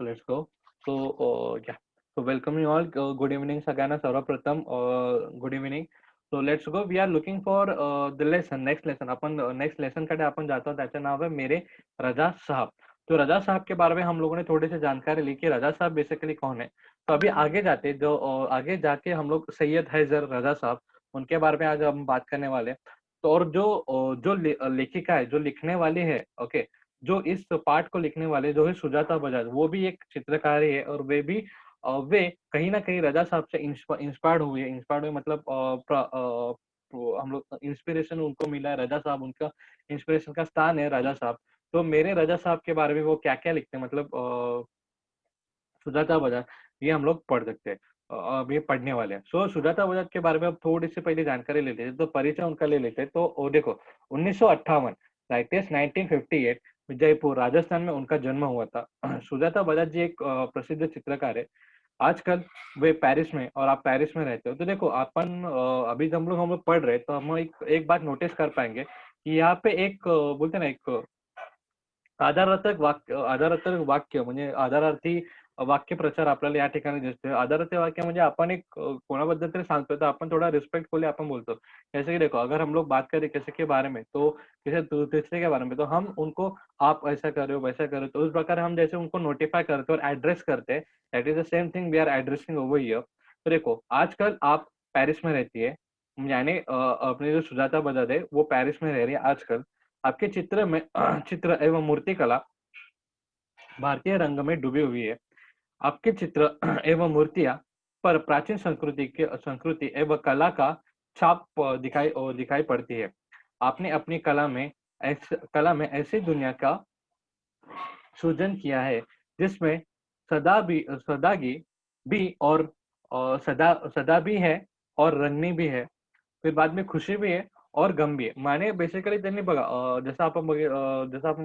So let's go. So yeah. So welcome you all. Good evening, Sagana. सर्वप्रथम good evening. So let's go. We are looking for the lesson. Next lesson. Upon next lesson कडे आपण जातो. त्याचं नाव आहे मेरे रजा साहब. तो रजा साहब के बारे में हम लोगों ने थोड़ी सी जानकारी ली कि रजा साहब बेसिकली कौन है. तो अभी आगे जाते जो आगे जाके हम लोग सैयद हैदर रजा साहब उनके बारे में आज हम बात करने वाले हैं. तो और जो लेखिका है, जो लिखने वाली है, ओके, जो इस पाठ को लिखने वाले जो है सुजाता बजाज, वो भी एक चित्रकार ही है और वे कहीं ना कहीं रजा साहब से इंस्पायर्ड हुए. इंस्पायर्ड हुए मतलब तो हम लोग इंस्पिरेशन उनको मिला है रजा साहब, उनका इंस्पिरेशन का स्थान है रजा साहब. तो मेरे रजा साहब के बारे में वो क्या क्या लिखते हैं मतलब सुजाता बजाज, ये हम लोग पढ़ सकते हैं. अब ये पढ़ने वाले हैं. सो सुजाता बजाज के बारे में अब थोड़ी सी पहले जानकारी लेते हैं, तो परिचय उनका ले लेते हैं. तो देखो 1958 1958 जयपुर राजस्थान में उनका जन्म हुआ था. सुजाता बजाज जी एक प्रसिद्ध चित्रकार है. आजकल वे पेरिस में, और आप पेरिस में रहते हो, तो देखो अपन अभी जब हम लोग पढ़ रहे हैं तो हम एक बात नोटिस कर पाएंगे कि यहाँ पे एक बोलते ना एक आधारार्थक वाक्य म्हणजे आधारार्थी वाक्य प्रचार आपल्याला या ठिकाणी दिसतोय. आधारार्थी वाक्य म्हणजे आपण एक कोणाबद्दल तरी सांगतोय तर आपण थोड़ा रिस्पेक्टफुली आपण बोलतो. जैसे कि देखो अगर हम लोग बात करें किसी के बारे में, तो किसी तीसरे के बारे में, तो हम उनको आप ऐसा कर रहे हो वैसा कर रहे हो, तो उस प्रकार हम जैसे उनको नोटिफाई करते हैं और एड्रेस करते हैं. That is the same thing we are addressing over here. तो देखो आजकल आप पेरिस में रहती है, यानी अपनी जो सुजाता बजाज है वो पेरिस में रह रही है आजकल. आपके चित्र में चित्र एवं मूर्तिकला भारतीय रंग में डूबी हुई है. आपके चित्र एवं मूर्तियां पर प्राचीन संस्कृति एवं कला का छाप दिखाई पड़ती है. आपने अपनी कला में ऐसी दुनिया का सृजन किया है जिसमें सदागी भी और सदा भी है और रंगनी भी है. फिर बाद में खुशी भी है और गम भी आहे. माने बेसिकली त्यांनी बघा जसं आपण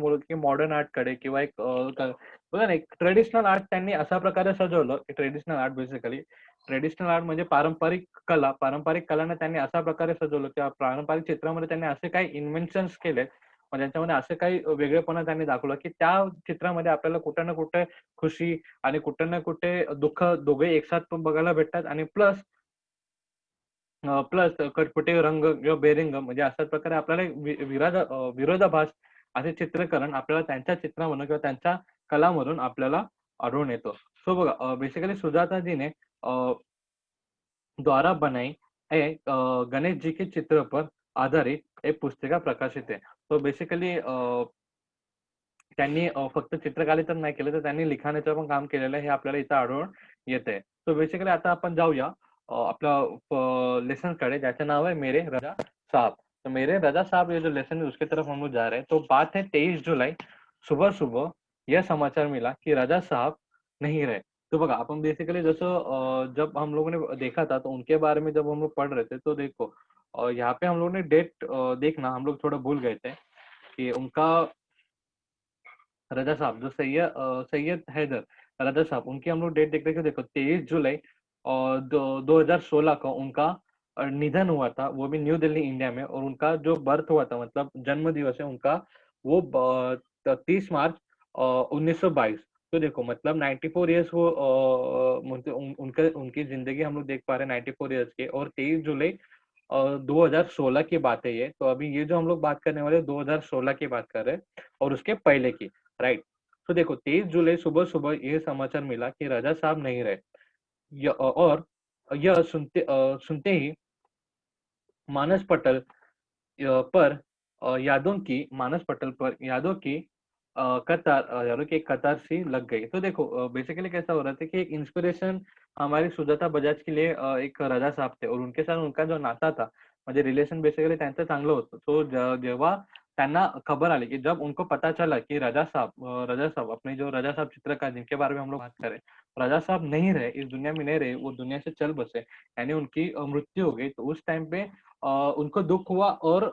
बोलतो की मॉडर्न आर्टकडे किंवा एक बघा ना एक ट्रेडिशनल आर्ट त्यांनी अशा प्रकारे सजवलं की ट्रेडिशनल आर्ट म्हणजे पारंपरिक कलाने त्यांनी अशा प्रकारे सजवलं किंवा पारंपरिक चित्रामध्ये त्यांनी असे काही इन्व्हेन्शन्स केले, म्हणजे त्यांच्यामध्ये असे काही वेगळेपणा त्यांनी दाखवलं की त्या चित्रामध्ये आपल्याला कुठे ना कुठे खुशी आणि कुठे ना कुठे दुःख दोघे एकसाथ पण बघायला भेटतात. आणि प्लस कटपुटे रंग किंवा बेरंग म्हणजे अशाच प्रकारे आपल्याला विरोधाभास असे चित्रीकरण आपल्याला त्यांच्या चित्रामधून किंवा त्यांच्या कलामधून आपल्याला आढळून येतो. सो बघा बेसिकली सुजाताजीने द्वारा बनाई गणेश जी के चित्र पर आधारित एक पुस्तिका प्रकाशित आहे. तो बेसिकली त्यांनी फक्त चित्रकला तर नाही केलं, तर त्यांनी लिखाणाचं पण काम केलेलं आहे, हे आपल्याला इथं आढळून येतंय. तो बेसिकली आता आपण जाऊया आपला लेसन कडे, ज्याचं नाव है मेरे रजा साहब. तो मेरे रजा साहब ये जो लेसन है उसके तरफ हम लोग जा रहे हैं. तो बात है 23 जुलाई सुबह सुबह यह समाचार मिला कि रजा साहब नहीं रहे. तो बघा आपण बेसिकली जसं जब हम लोगों ने देखा था तो उनके बारे में जब हम लोग पढ़ रहे थे तो देखो यहाँ पे हम लोग ने डेट देखना हम लोग थोड़ा भूल गए थे कि उनका रजा साहब जो सैयद हैदर रजा साहब, उनकी हम लोग डेट देख रहे थे. देखो 23 जुलाई और 2016 को उनका निधन हुआ था, वो भी न्यू दिल्ली इंडिया में. और उनका जो बर्थ हुआ था मतलब जन्म दिवस है उनका, वो 30 मार्च 1922. तो देखो मतलब 94 ईयर्स वो उनकी जिंदगी हम लोग देख पा रहे हैं 94 ईयर्स के. और 23 जुलाई 2016 की बात है ये. तो अभी ये जो हम लोग बात करने वाले 2016 की बात कर रहे हैं और उसके पहले की, राइट. तो देखो 23 जुलाई सुबह सुबह ये समाचार मिला कि राजा साहब नहीं रहे. और यह सुनते ही मानस पटल पर मानस पटल पर यादों की एक कतार सी लग गई. तो देखो बेसिकली कैसा हो रहा था कि एक इंस्पिरेशन हमारी सुजाता बजाज के लिए एक राजा साहब थे और उनके साथ उनका जो नाता था म्हणजे रिलेशन बेसिकली त्यांचं चांगलं होतं. तो जेव्हा त्यांना खबर आली की जब उनको पता चला कि रजा साहब अपने जो रजा साहब चित्रकार जिनके बारे में हम लोग बात करें, रजा साहब नहीं रहे, इस दुनिया में नहीं रहे, वो दुनिया से चल बसे, यानी उनकी मृत्यु हो गई. तो उस टाइम पे उनको दुःख हुआ और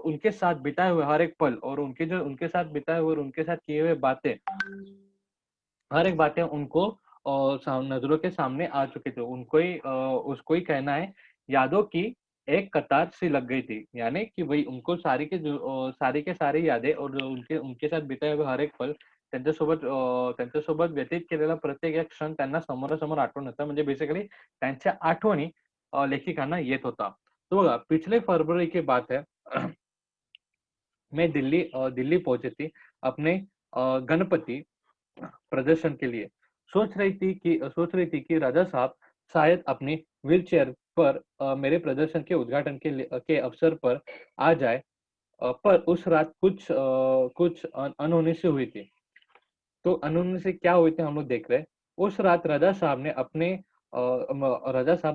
उनके साथ बिताए हुए हर एक पल और उनके साथ बिताए हुए और उनके साथ किए हुए बातें, हर एक बातें उनको नज़रों के सामने आ चुके थे. उसको ही कहना है यादों की एक कतार सी लग गई थी, यानी कि वही उनको सारी के सारी यादें और जो उनके उनके साथ बिताए हुए हर एक पल त्यांच्यासोबत व्यतीत केलेला प्रत्येक एक क्षण त्यांना समोरासमोर आठवण येतं. म्हणजे बेसिकली त्यांच्या आठवणी लेखिकांना येत होता. तो बघा, पिछले फरवरी की बात है. मैं दिल्ली पहुंची थी अपने गणपति प्रदर्शन के लिए। सोच रही थी कि राजा साहब शायद अपनी व्हीलचेयर पर मेरे प्रदर्शन के उद्घाटन के अवसर पर आ जाए। पर उस रात कुछ अनहोनी सी हुई थी। तो अनहोनी से क्या हुई थी हम लोग देख रहे हैं। उस रात राजा साहब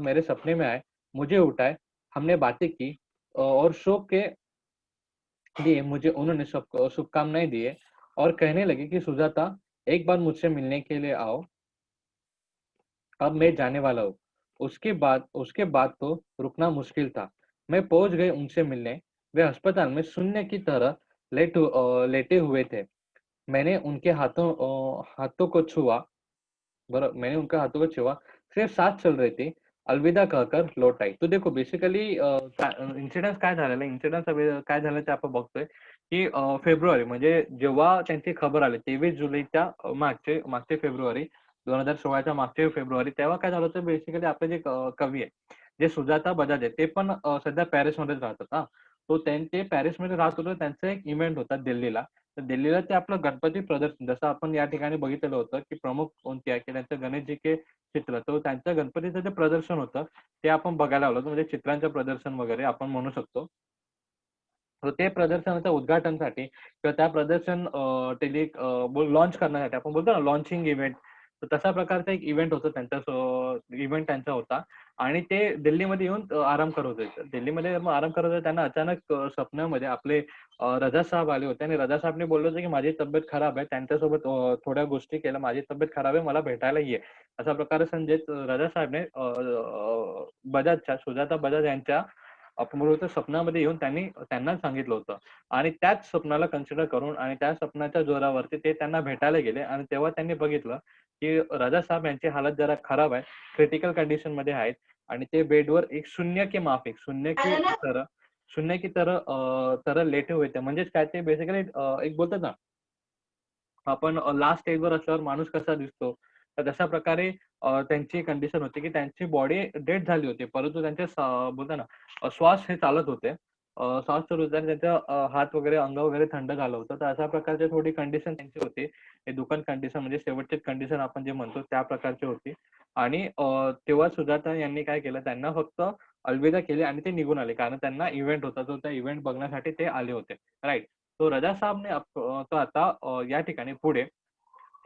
मेरे सपने में आए, मुझे उठाए, हमने बातें की और शो के लिए मुझे उन्होंने शुभकामनाएं दिए और कहने लगे कि सुजाता, एक बार मुझसे मिलने के लिए आओ, अब मैं जाने वाला हूँ। उसके बाद तो रुकना मुश्किल था। मैं पहुंच गई उनसे मिलने। वे अस्पताल में शून्य की तरह लेटे हुए थे। मैंने उनके हाथों को छुआ, बरोबर, मैंने उनका हाथों को छुआ, सिर्फ सांस चल रही थी, अलविदा कहकर लौट आई. तो देखो बेसिकली इन्सिडन्स काय झालेला, इन्सिडन्स काय झालं ते आपण बघतोय, की फेब्रुवारी म्हणजे जेव्हा त्यांची खबर आली 23 जुलैच्या मागचे फेब्रुवारी 2016च्या मागचे फेब्रुवारी, तेव्हा काय झालं होतं बेसिकली आपले जे कवी आहे, जे सुजाता बजाज आहे, ते पण सध्या पॅरिसमध्येच राहतात हां. तो ते पॅरिसमध्ये राहत होते. त्यांचा एक इव्हेंट होता दिल्लीला. तर दिल्लीला ते आपलं गणपती प्रदर्शन, जसं आपण या ठिकाणी बघितलेलं होतं, की प्रमुख कोणते आहे, की त्यांचं गणेशजी के चित्र. तर त्यांच्या गणपतीचं जे प्रदर्शन होतं, ते आपण बघायला आलो होतो. म्हणजे चित्रांचं प्रदर्शन वगैरे आपण म्हणू शकतो. तर ते प्रदर्शनाच्या उद्घाटनासाठी किंवा त्या प्रदर्शन लॉन्च करण्यासाठी आपण बोलतो ना लॉन्चिंग इव्हेंट. तर तशा प्रकारचा एक इव्हेंट होता इव्हेंट त्यांचा होता आणि ते दिल्लीमध्ये येऊन आराम करत होते. तर दिल्लीमध्ये मग आराम करत होते. त्यांना अचानक स्वप्नामध्ये आपले रजा साहेब आले होते आणि रजा साहेबने बोलले होते, की माझी तब्येत खराब आहे. त्यांच्यासोबत थोड्या गोष्टी केल्या. माझी तब्येत खराब आहे, मला भेटायला ये. अशा प्रकारे संजय रजा साहेबने सुजाता बजाज यांच्या आपण बोलू तर स्वप्नामध्ये येऊन त्यांना सांगितलं होतं आणि त्याच स्वप्नाला कन्सिडर करून आणि त्या स्वप्नाच्या जोरावरती ते त्यांना भेटायला गेले आणि तेव्हा त्यांनी बघितलं, की राजा साहेब यांची हालत जरा खराब आहे. क्रिटिकल कंडिशनमध्ये आहेत आणि ते बेडवर एक शून्य की माफिक, शून्य की तरह लेटे हुए थे. म्हणजेच काय ते बेसिकली एक बोलतात ना, आपण लास्ट स्टेजवर असल्यावर माणूस कसा दिसतो, तर तशा प्रकारे त्यांची कंडिशन होती, की त्यांची बॉडी डेड झाली होती. परंतु त्यांचे बोलतात ना श्वास हे चालत होते. श्वास चालू होते आणि त्यांचा हात वगैरे, अंग वगैरे थंड झालं होतं. तर अशा प्रकारची थोडी कंडिशन त्यांची होती. हे दुखन कंडिशन म्हणजे शेवटची कंडिशन आपण जे म्हणतो त्या प्रकारची होती. आणि तेव्हा सुजाता यांनी काय केलं, त्यांना फक्त अलविदा केली आणि ते निघून आले. कारण त्यांना इव्हेंट होता. तो त्या इव्हेंट बघण्यासाठी ते आले होते. राइट. तो रजा साहेबने तो आता या ठिकाणी पुढे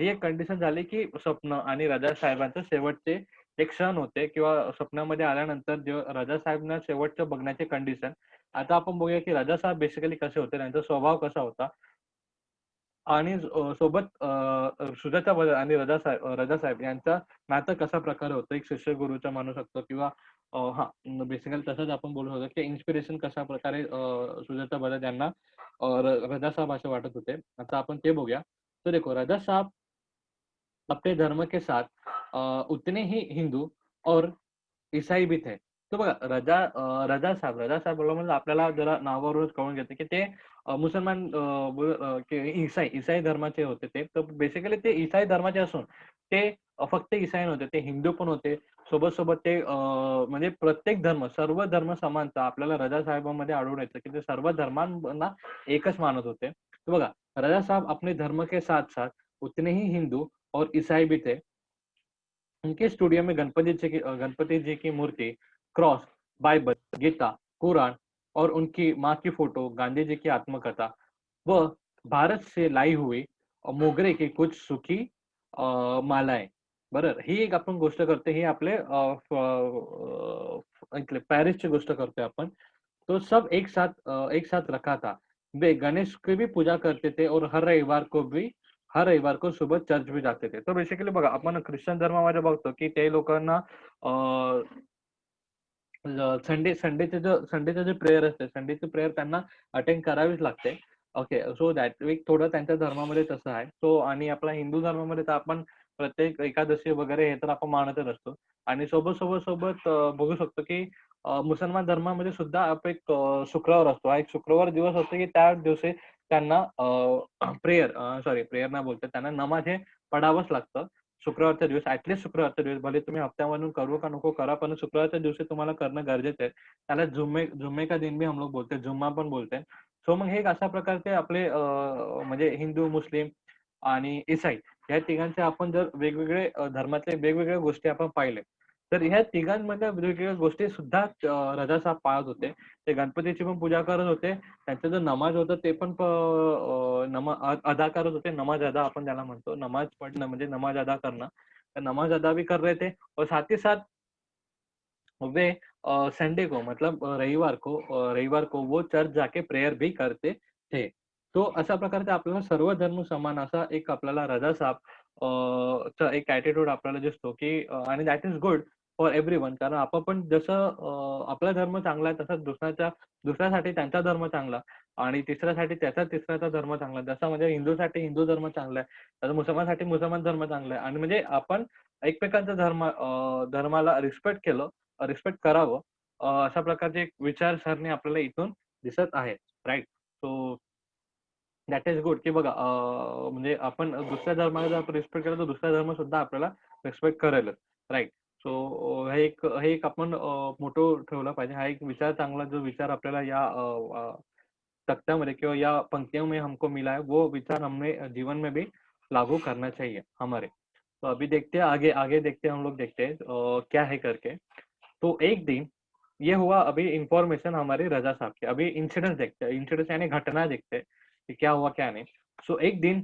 ही एक कंडिशन झाली, की स्वप्न आणि रजा साहेबांचे शेवटचे जे क्षण होते किंवा स्वप्नामध्ये आल्यानंतर जे रजा साहेबांना शेवटचं बघण्याची कंडिशन. आता आपण बघूया, की रजा साहेब बेसिकली कसे होते, त्यांचा स्वभाव कसा होता आणि सोबत सुजाता बजाज आणि रजा साहेब यांचा नातं कशा प्रकारे होतं. एक शिष्य गुरुचा म्हणू शकतो किंवा हां, बेसिकली तसंच आपण बोलू शकतो, की इन्स्पिरेशन कशा प्रकारे सुजाता बजाज यांना रजा साहेब असे वाटत होते. आता आपण ते बघूया. तो देखो रजा साहब अपने धर्म के साथ उतने ही हिंदू और ईसाई भी थे. तो बघा रजा साहेब बोललो म्हणजे आपल्याला जरा नावावरूनच कळून येतं, की ते मुसलमान की ईसाई धर्माचे होते ते. तर बेसिकली ते ईसाई धर्माचे असून ते फक्त ईसाई नव्हते. ते हिंदू पण होते. सोबत-सोबत ते म्हणजे प्रत्येक धर्म, सर्व धर्म समानता आपल्याला रजा साहेबांमध्ये आढळून येतं, की ते सर्व धर्मांना एकच मानत होते. तर बघा, रजा साहब अपने धर्म के साथ-साथ उतने ही हिंदू और ईसाई भी थे. उनके स्टूडियो में गणपति जी की मूर्ति, क्रॉस, बाइबल, गीता, कुरान और उनकी माँ की फोटो, गांधी जी की आत्मकथा व भारत से लाई हुई मोगरे की कुछ सूखी मालाएं. बरं, ही एक आपण गोष्ट करतोय. ही आपले इथले पॅरिसची गोष्ट करतोय आपण. तो सब एक साथ रखा था. वे गणेश की भी पूजा करते थे और हर रविवार को सुबह चर्च भी जाते थे. तर बेसिकली बघा, आपण ख्रिश्चन धर्मामध्ये बघतो, की ते लोकांना संडेचं जे प्रेयर असते, संडेची प्रेयर त्यांना अटेंड करावीच लागते. ओके. सो दॅट एक थोडं त्यांच्या धर्मामध्ये तसं आहे. सो आणि आपल्या हिंदू धर्मामध्ये तर आपण प्रत्येक एकादशी वगैरे हे तर आपण मानतच असतो. आणि सोबत बघू शकतो, की मुसलमान धर्मामध्ये सुद्धा आपण एक शुक्रवार असतो. हा एक शुक्रवार दिवस असतो, की त्या दिवशी त्यांना प्रेयर सॉरी प्रेयर नाही बोलतात, त्यांना नमाज हे पढावंच लागतं. शुक्रवारच्या दिवस ॲटलीस्ट शुक्रवारच्या दिवस भले तुम्ही हफ्त्यामधून करू का नको करा, पण शुक्रवारच्या दिवशी तुम्हाला करणं गरजेचं आहे. त्याला जुम्मे जुम्मे का दिन भी हम लोग बोलते हैं, जुम्मा पण बोलते हैं. सो मग हे एक अशा प्रकारचे आपले म्हणजे हिंदू, मुस्लिम आणि ईसाई या तिघांचे आपण जर वेगवेगळे धर्मातले वेगवेगळ्या गोष्टी आपण पाहिले, तर ह्या तिघांमधल्या वेगवेगळ्या गोष्टी सुद्धा रजा साहेब पाळत होते. ते गणपतीची पण पूजा करत होते. त्यांचं जो नमाज होतं ते पण अदा करत होते. नमाज अदा आपण ज्याला म्हणतो. नमाज पढ़ना म्हणजे नमाज अदा करना. तर नमाज अदा भी कर रहे थे और साथ ही साथ वे संडे को मतलब रविवार को वो चर्च जाके प्रेयर भी करते थे. तो अशा प्रकारचे आपल्याला सर्व धर्म समान असा एक आपल्याला रजा साहब चा एक ॲटिट्यूड आपल्याला दिसतो, की आणि that is good for everyone. कारण आपण पण जसं आपला धर्म चांगला आहे, तसंच दुसऱ्यासाठी त्यांचा धर्म चांगला आणि तिसऱ्यासाठी तिसऱ्याचा धर्म चांगला. जसा म्हणजे हिंदूसाठी हिंदू धर्म चांगला आहे, तर मुसलमानसाठी मुसलमान धर्म चांगला आहे आणि म्हणजे आपण एकमेकांच्या धर्माला रिस्पेक्ट करावं अशा प्रकारची एक विचारसरणी आपल्याला इथून दिसत आहे. Right. So that is good, की बघा म्हणजे आपण दुसऱ्या धर्माला जर आपण रिस्पेक्ट केला, तर दुसरा धर्म सुद्धा आपल्याला रिस्पेक्ट करेलच. राइट. सो हे एक आपण मोटो ठेवला पाहिजे. हा एक विचार चांगला जो विचार आपल्याला या तख्त्यामध्ये किंवा या पंक्तियों में हमको मिला है, वो विचार हमने जीवन में भी लागू करना चाहिए हमारे. तो अभी देखते हैं आगे आगे देखते हैं हम लोग देखते हैं क्या है करके. तो एक दिन ये हुआ अभी इंफॉर्मेशन हमारे रजा साहब की. अभी इंसिडेंट देखते हैं. इंसिडेंट यानी घटना देखते हैं कि क्या हुआ क्या नहीं. सो एक दिन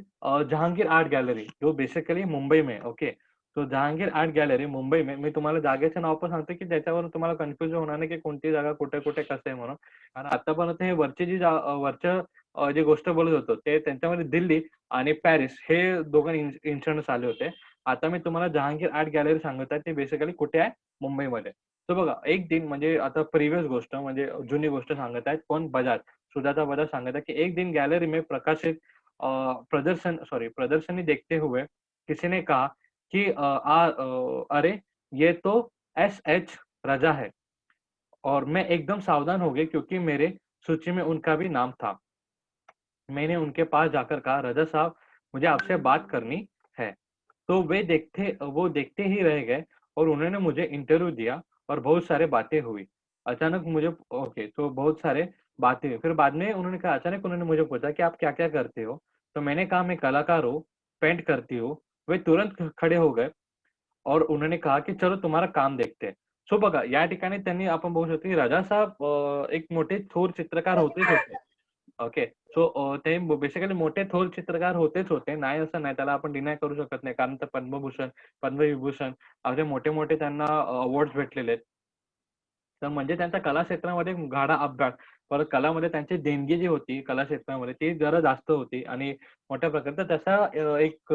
जहांगीर आर्ट गॅलरी जो बेसिकली मुंबई में ओके. तो जहांगीर आर्ट गॅलरी मुंबई में मी तुम्हाला जागेचं नाव पण सांगतो, की त्याच्यावरून तुम्हाला कन्फ्युजन होणार नाही, की कोणती जागा कुठे-कुठे कसं आहे म्हणून. कारण आतापर्यंत हे वरच्या जे गोष्ट बोलत होतो ते त्यांच्यामध्ये दिल्ली आणि पॅरिस हे दोघं इन्सिडेंट्स आले होते. आता मी तुम्हाला जहांगीर आर्ट गॅलरी सांगत आहे, ते बेसिकली कुठे आहे? मुंबईमध्ये. तर बघा एक दिन म्हणजे आता प्रिव्हियस गोष्ट म्हणजे जुनी गोष्ट सांगत आहेत. कोण? बजाज. सुजाता बजाज सांगत आहे, की एक दिन गैलरी में प्रकाशित प्रदर्शनी देखते हुए किसी ने कहा कि अरे ये तो एस.एच. रजा है और मैं एकदम सावधान हो गई क्योंकि मेरे सूची में उनका भी नाम था. मैंने उनके पास जाकर कहा, "रज़ा साहब, मुझे आपसे बात करनी है।" तो वो देखते ही रह गए और उन्होंने मुझे इंटरव्यू दिया और बहुत सारी बातें हुई। अचानक मुझे ओके, तो बहुत सारे बातें हुई। फिर बाद में उन्होंने कहा अचानक उन्होंने मुझे पूछा कि आप क्या-क्या करते हो? तो मैंने कहा मैं कलाकार हूँ, पेंट करती हूँ। वे तुरंत खड़े हो गए और उन्होंने कहा की चलो तुम्हारा काम देखते हैं. सो बघा या ठिकाणी त्यांनी आपण बघू शकतो की राजा साहेब एक मोठे थोर चित्रकार होतेच होते. ओके. सो ते बेसिकली मोठे थोर चित्रकार होतेच होते. नाही असं नाही. त्याला आपण डिनाय करू शकत नाही. कारण ते पद्मभूषण, पद्मविभूषण असे मोठे-मोठे त्यांना अवॉर्ड्स भेटलेले आहेत. तर म्हणजे त्यांचा कला क्षेत्रामध्ये गाढा अभ्यास, परत कलामध्ये त्यांची देणगी जी होती कला क्षेत्रामध्ये ती जरा जास्त होती आणि मोठ्या प्रकारचा त्याचा एक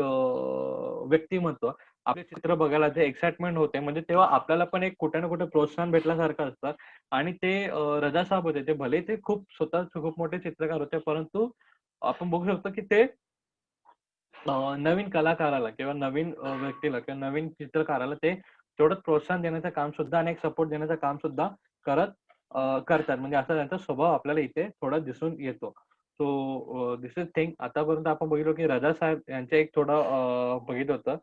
व्यक्तिमत्व आपले चित्र बघायला जे एक्साइटमेंट होते म्हणजे तेव्हा आपल्याला पण एक कुठे ना कुठे प्रोत्साहन भेटल्यासारखं असतं आणि ते रजा साहेब होते. ते भले ते स्वतः खूप मोठे चित्रकार होते, परंतु आपण बघू शकतो की ते नवीन कलाकाराला किंवा नवीन व्यक्तीला किंवा नवीन चित्रकाराला ते तेवढंच प्रोत्साहन देण्याचं काम सुद्धा आणि एक सपोर्ट देण्याचं काम सुद्धा करतात. म्हणजे असा त्यांचा स्वभाव आपल्याला इथे थोडा दिसून येतो. So this is thing. आतापर्यंत आपण बघितलं की रजा साहेब यांचं एक थोडं बघितलं होतं.